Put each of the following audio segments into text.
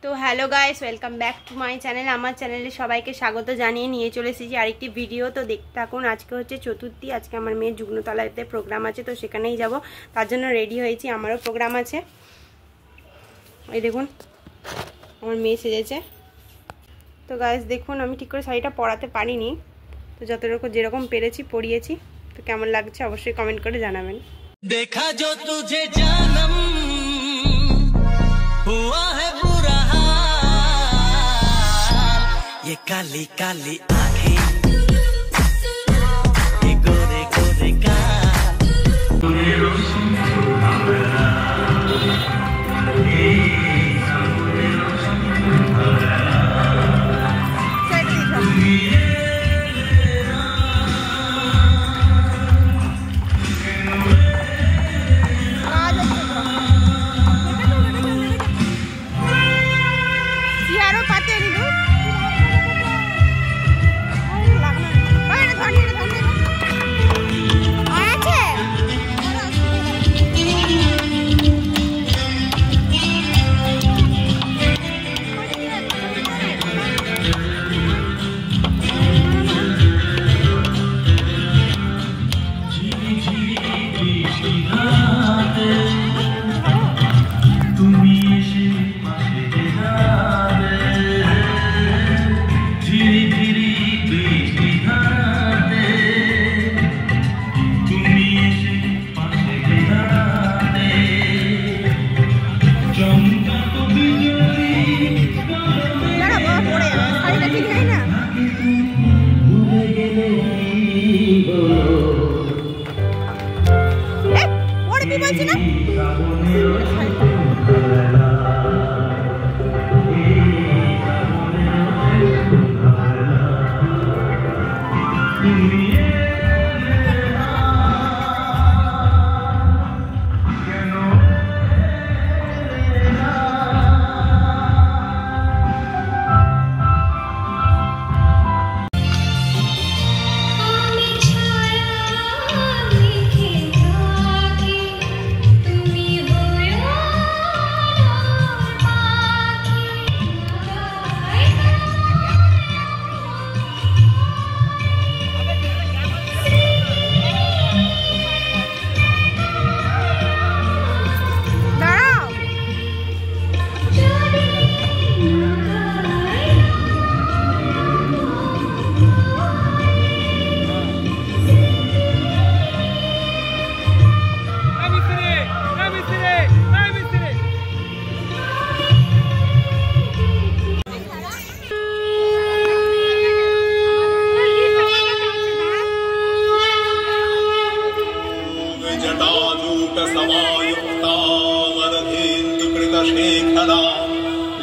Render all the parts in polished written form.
তো hello guys, welcome back to my channel. আমার চ্যানেলে সবাইকে স্বাগত জানিয়ে নিয়ে চলে এসেছি আরেকটি ভিডিও। তো দেখতে থাকুন। আজকে হচ্ছে চতুর্থী। আজকে আমার মেয়ের যুগ্নতলাতে প্রোগ্রাম আছে, তো সেখানেই যাব। তার জন্য রেডি হয়েছি। আমারও প্রোগ্রাম আছে। এই দেখুন আমার মেয়ে সেজেছে। তো গাইস দেখুন, আমি ঠিক করে শাড়িটা পরাতে পারিনি, তো যতটুকু যেরকম পেরেছি পরিয়েছি। তো কেমন লাগছে অবশ্যই কমেন্ট করে জানাবেন। দেখা যো তুঝে জানম हुआ है बुरा हाल, ये काली काली आँखें, ये गोरे गोरे गाल।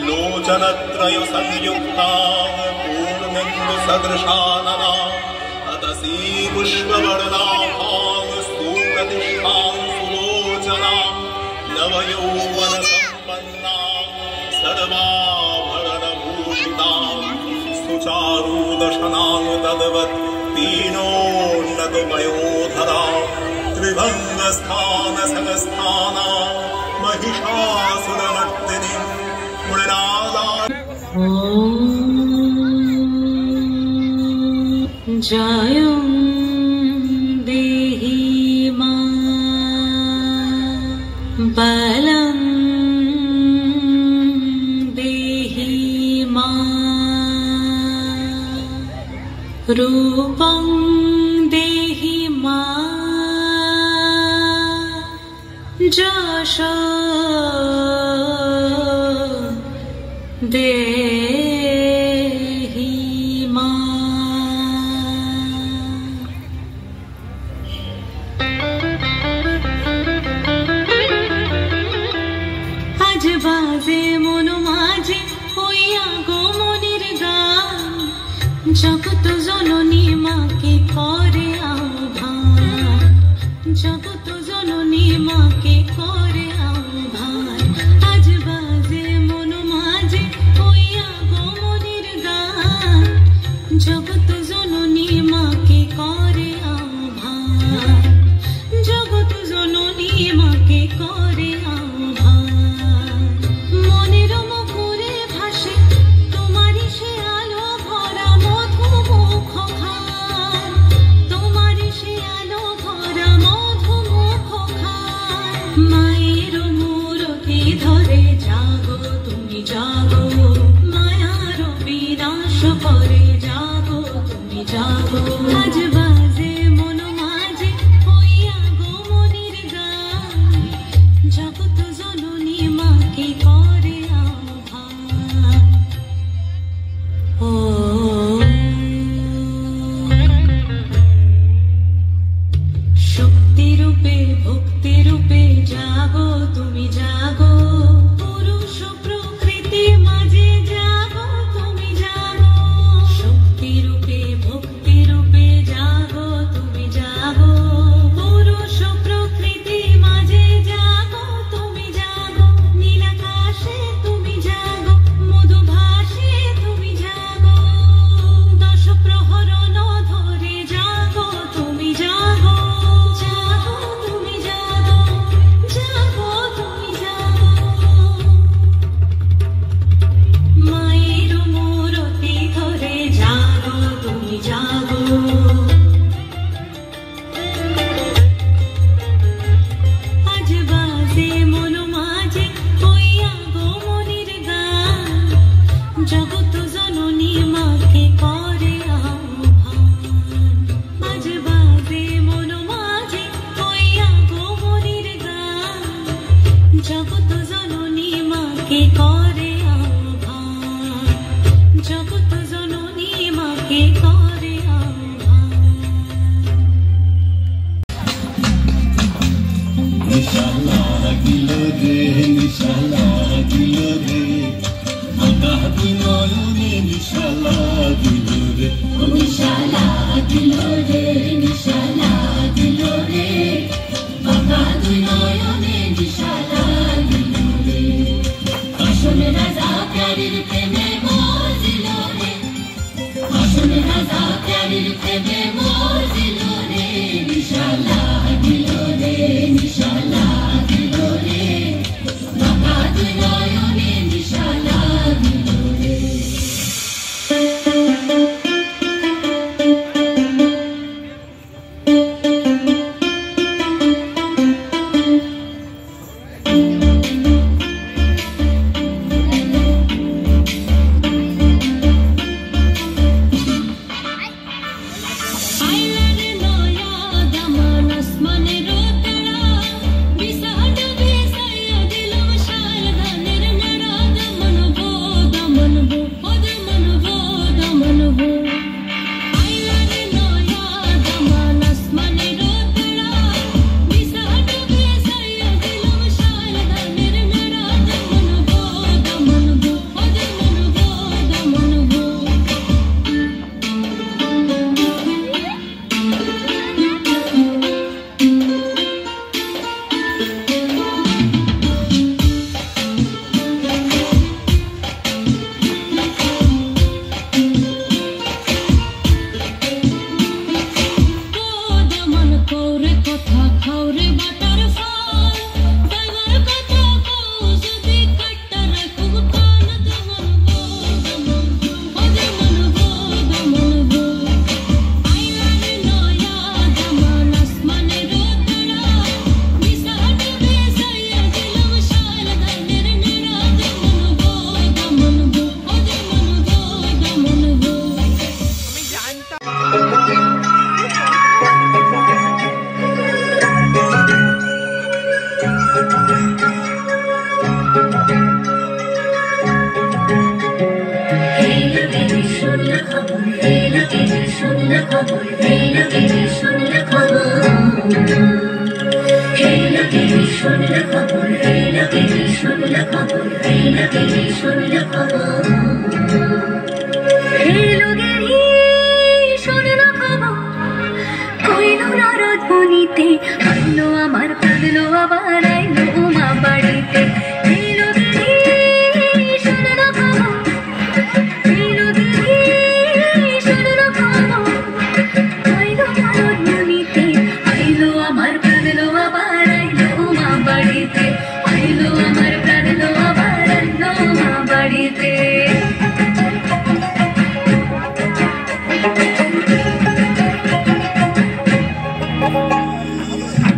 लोचनत्रय संयुक्ता पूर्णेन्दु सदृशानना अतसी पुष्पवर्णाभां स्तूप्रतिष्ठां सुलोचना नवयौवन सम्पन्ना सर्वाभरणभूषितां सुचारुदशनां तद्वत् पीनोन्नतमयोधरा त्रिभङ्गस्थान संस्थाना महिषासुरमर्दिनी जायं देहि मा बलं देहि मा रूपं देहि मा যশো দেহি মা। আজ বাজে মন মাঝে হইয়া গো মনির গান, জগত জননী মাকে করে আহ্বান, জগত জননী মাকে করে আহ্বান। আজ বাজে মন মাঝে হইয়া গো মনির গান, জগত জননী মাকে করে আহ্বান, জগত জননী মাকে করে আহ্বান। মনের মুকুরে নারীর প্রেমে মোর দিল রে নিশা লাগিল রে নিশা লাগিল রে বাবা তুই নয়নে নিশা লাগিল রে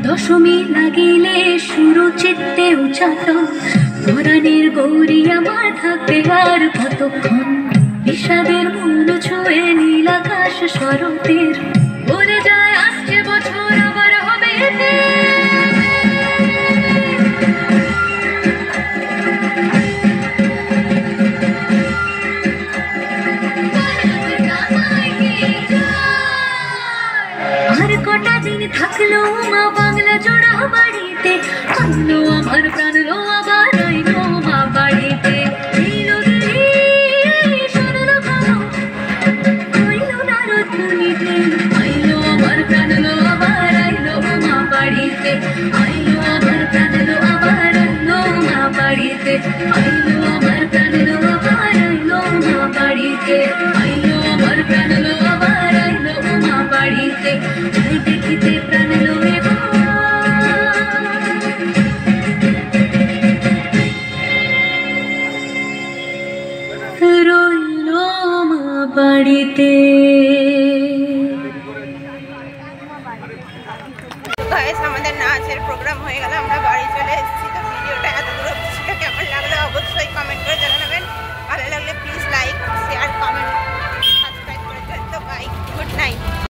দশমী লাগিলে সুরচিত্তে উচাটন পরাণের গৌরী আমার থাকবে আর কতক্ষণ বিষাদের মূল ছুঁয়ে নীল আকাশ শরতের বলে যায় আসছে বছর আবার হবে আর কটা দিন থাকলো মা বাংলা জোড়া বাড়িতে আইলো আমার প্রাণ লো আবার আইলো মা বাড়িতে আইলো নারদ মুনিতে আইলো আমার প্রাণ লো আবার আইলো মা বাড়িতে আইলো আমার প্রাণ লো আবার আইলো মা বাড়িতে আইলো আমার প্রাণ লো আবার আইলো মা বাড়িতে আইলো আমার প্রাণ লো আবার আইলো মা বাড়িতে দেখিতে প্রাণ লো রইল মা বাড়িতে। আমাদের নাচের প্রোগ্রাম হয়ে গেল, আমরা